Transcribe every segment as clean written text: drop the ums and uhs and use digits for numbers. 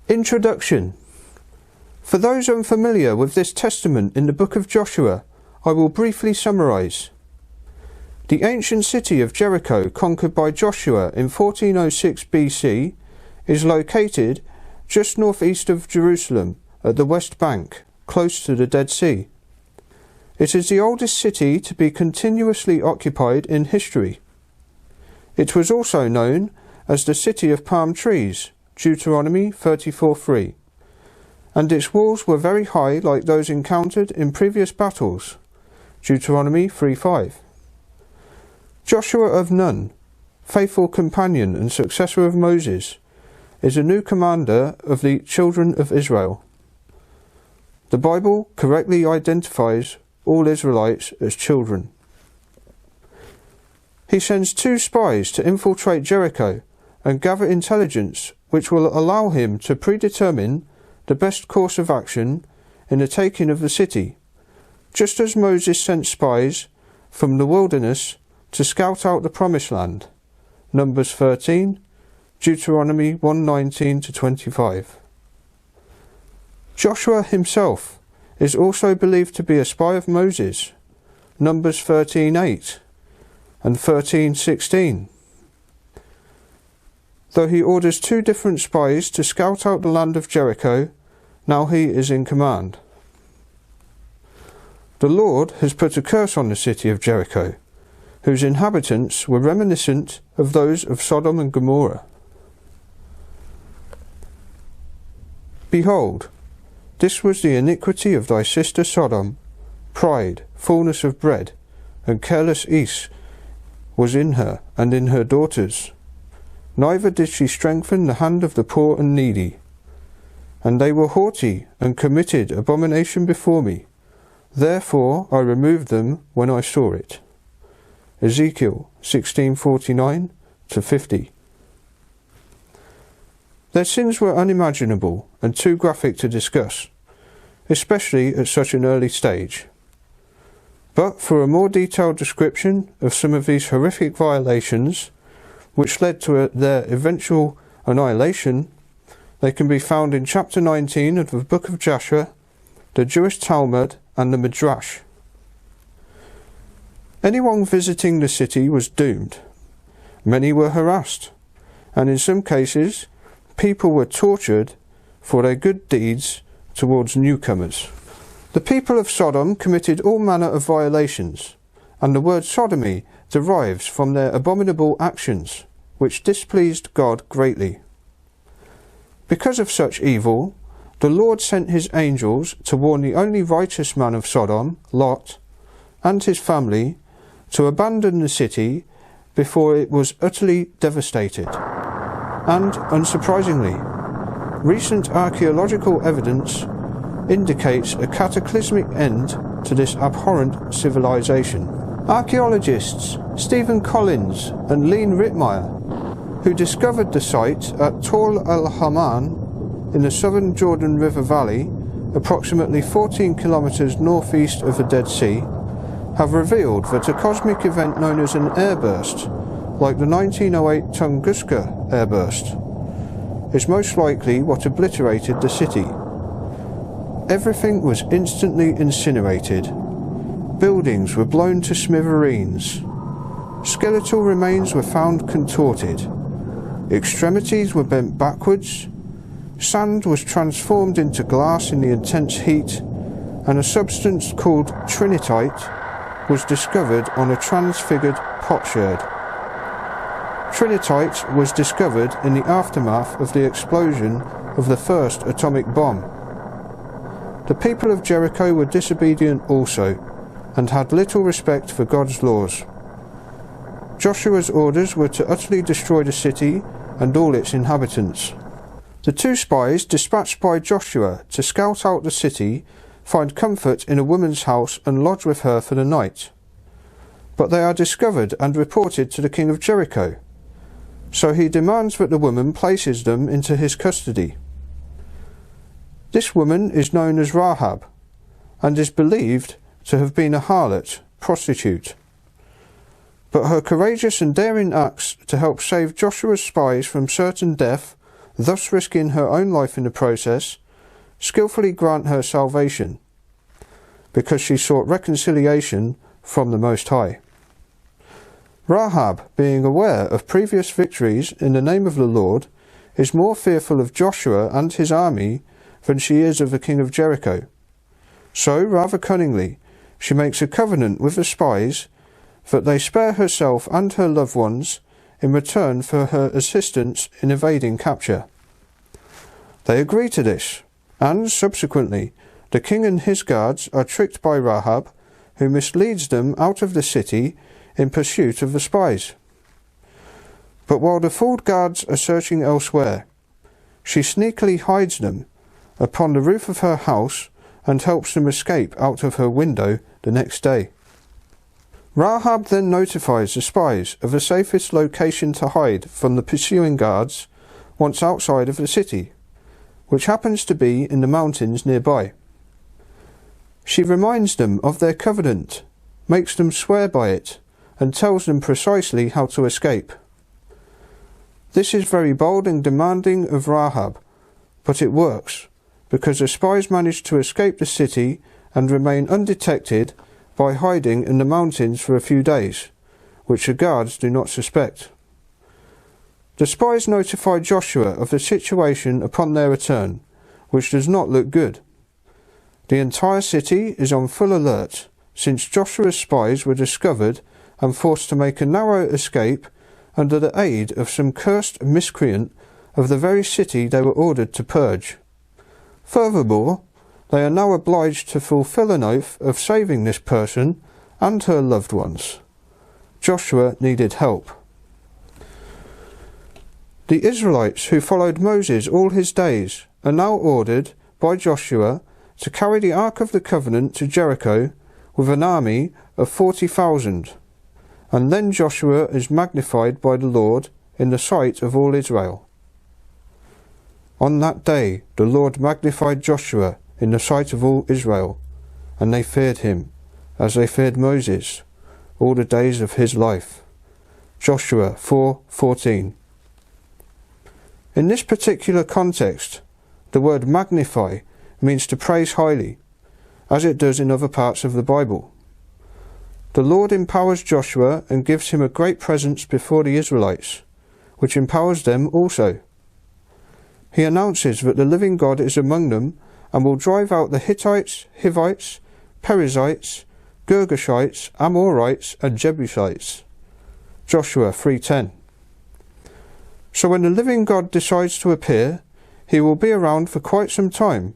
Introduction. For those unfamiliar with this testament in the book of Joshua, I will briefly summarize. The ancient city of Jericho, conquered by Joshua in 1406 BC, is located just northeast of Jerusalem at the west bank, close to the Dead Sea. It is the oldest city to be continuously occupied in history. It was also known as the City of Palm Trees, Deuteronomy 34:3, and its walls were very high like those encountered in previous battles, Deuteronomy 3:5. Joshua of Nun, faithful companion and successor of Moses, is a new commander of the children of Israel. The Bible correctly identifies all Israelites as children. He sends 2 spies to infiltrate Jericho and gather intelligence which will allow him to predetermine the best course of action in the taking of the city, just as Moses sent spies from the wilderness to scout out the promised land, Numbers 13, Deuteronomy 1:19-25. Joshua himself is also believed to be a spy of Moses, Numbers 13:8 and 13:16. Though he orders 2 different spies to scout out the land of Jericho, now he is in command. The Lord has put a curse on the city of Jericho, whose inhabitants were reminiscent of those of Sodom and Gomorrah. Behold, this was the iniquity of thy sister Sodom. Pride, fullness of bread, and careless ease was in her and in her daughters. Neither did she strengthen the hand of the poor and needy. And they were haughty, and committed abomination before me. Therefore I removed them when I saw it. Ezekiel 16:49-50. Their sins were unimaginable and too graphic to discuss, especially at such an early stage. But for a more detailed description of some of these horrific violations, which led to their eventual annihilation, they can be found in chapter 19 of the book of Joshua, the Jewish Talmud and the Midrash. Anyone visiting the city was doomed. Many were harassed, and in some cases people were tortured for their good deeds towards newcomers. The people of Sodom committed all manner of violations, and the word sodomy derives from their abominable actions, which displeased God greatly. Because of such evil, the Lord sent his angels to warn the only righteous man of Sodom, Lot, and his family to abandon the city before it was utterly devastated. And, unsurprisingly, recent archaeological evidence indicates a cataclysmic end to this abhorrent civilization. Archaeologists Stephen Collins and Lean Rittmeyer, who discovered the site at Tall el-Haman in the southern Jordan River Valley, approximately 14 kilometers northeast of the Dead Sea, have revealed that a cosmic event known as an airburst, like the 1908 Tunguska airburst, is most likely what obliterated the city. Everything was instantly incinerated. Buildings were blown to smithereens. Skeletal remains were found contorted. Extremities were bent backwards. Sand was transformed into glass in the intense heat, and a substance called trinitite was discovered on a transfigured potsherd. Trinitite was discovered in the aftermath of the explosion of the first atomic bomb. The people of Jericho were disobedient also, and had little respect for God's laws. Joshua's orders were to utterly destroy the city and all its inhabitants. The 2 spies dispatched by Joshua to scout out the city find comfort in a woman's house and lodge with her for the night. But they are discovered and reported to the king of Jericho, so he demands that the woman places them into his custody. This woman is known as Rahab, and is believed to have been a harlot, prostitute. But her courageous and daring acts to help save Joshua's spies from certain death, thus risking her own life in the process, skillfully grant her salvation, because she sought reconciliation from the Most High. Rahab, being aware of previous victories in the name of the Lord, is more fearful of Joshua and his army than she is of the king of Jericho. So, rather cunningly, she makes a covenant with the spies that they spare herself and her loved ones in return for her assistance in evading capture. They agree to this, and subsequently the king and his guards are tricked by Rahab, who misleads them out of the city in pursuit of the spies. But while the fooled guards are searching elsewhere, she sneakily hides them upon the roof of her house and helps them escape out of her window the next day. Rahab then notifies the spies of the safest location to hide from the pursuing guards once outside of the city, which happens to be in the mountains nearby. She reminds them of their covenant, makes them swear by it, and tells them precisely how to escape. This is very bold and demanding of Rahab, but it works, because the spies manage to escape the city and remain undetected by hiding in the mountains for a few days, which the guards do not suspect. The spies notify Joshua of the situation upon their return, which does not look good. The entire city is on full alert, since Joshua's spies were discovered and forced to make a narrow escape under the aid of some cursed miscreant of the very city they were ordered to purge. Furthermore, they are now obliged to fulfill an oath of saving this person and her loved ones. Joshua needed help. The Israelites who followed Moses all his days are now ordered by Joshua to carry the Ark of the Covenant to Jericho with an army of 40,000. And then Joshua is magnified by the Lord in the sight of all Israel. On that day the Lord magnified Joshua in the sight of all Israel, and they feared him, as they feared Moses, all the days of his life. Joshua 4:14. In this particular context, the word magnify means to praise highly, as it does in other parts of the Bible. The Lord empowers Joshua and gives him a great presence before the Israelites, which empowers them also. He announces that the living God is among them and will drive out the Hittites, Hivites, Perizzites, Girgashites, Amorites and Jebusites. Joshua 3:10. So when the living God decides to appear, he will be around for quite some time,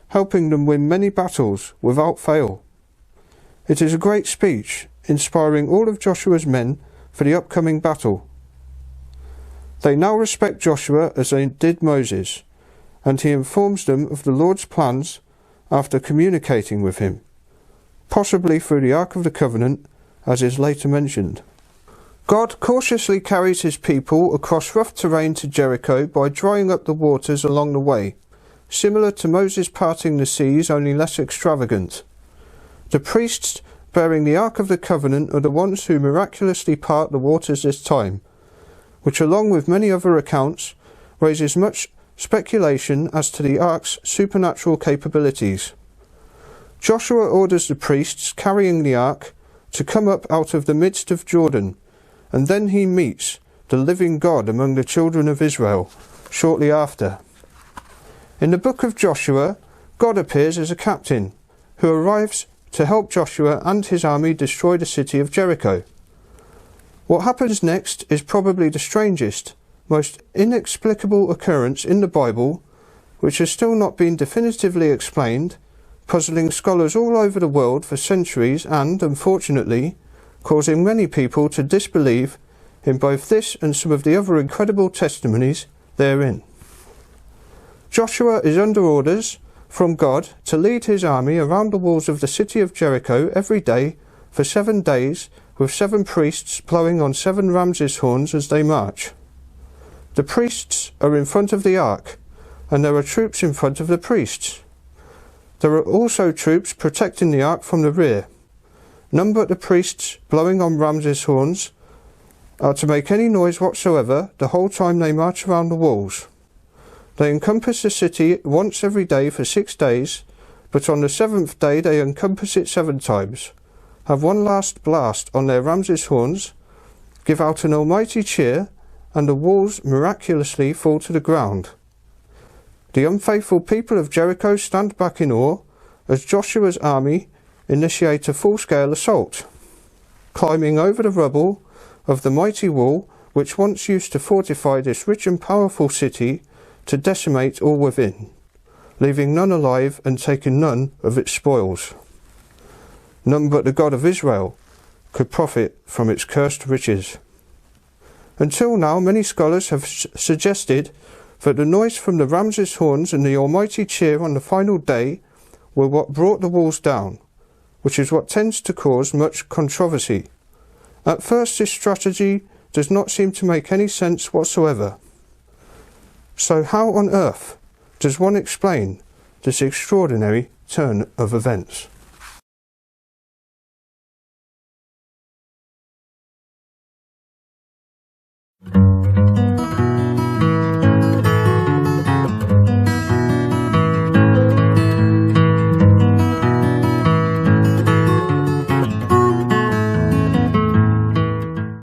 helping them win many battles without fail. It is a great speech, inspiring all of Joshua's men for the upcoming battle. They now respect Joshua as they did Moses, and he informs them of the Lord's plans after communicating with him, possibly through the Ark of the Covenant, as is later mentioned. God cautiously carries his people across rough terrain to Jericho by drying up the waters along the way, similar to Moses parting the seas, only less extravagant. The priests bearing the Ark of the Covenant are the ones who miraculously part the waters this time, which along with many other accounts raises much speculation as to the Ark's supernatural capabilities. Joshua orders the priests carrying the Ark to come up out of the midst of Jordan, and then he meets the living God among the children of Israel shortly after. In the book of Joshua, God appears as a captain who arrives to help Joshua and his army destroy the city of Jericho. What happens next is probably the strangest, most inexplicable occurrence in the Bible, which has still not been definitively explained, puzzling scholars all over the world for centuries and, unfortunately, causing many people to disbelieve in both this and some of the other incredible testimonies therein. Joshua is under orders from God to lead his army around the walls of the city of Jericho every day for 7 days, with 7 priests blowing on 7 ramses horns as they march. The priests are in front of the ark, and there are troops in front of the priests. There are also troops protecting the ark from the rear. None but the priests blowing on Ramses' horns are to make any noise whatsoever the whole time they march around the walls. They encompass the city once every day for 6 days, but on the 7th day they encompass it 7 times, have one last blast on their Ramses' horns, give out an almighty cheer, and the walls miraculously fall to the ground. The unfaithful people of Jericho stand back in awe as Joshua's army initiate a full-scale assault, climbing over the rubble of the mighty wall which once used to fortify this rich and powerful city to decimate all within, leaving none alive and taking none of its spoils. None but the God of Israel could profit from its cursed riches. Until now, many scholars have suggested that the noise from the Ramses' horns and the almighty cheer on the final day were what brought the walls down, which is what tends to cause much controversy. At first, this strategy does not seem to make any sense whatsoever. So how on earth does one explain this extraordinary turn of events?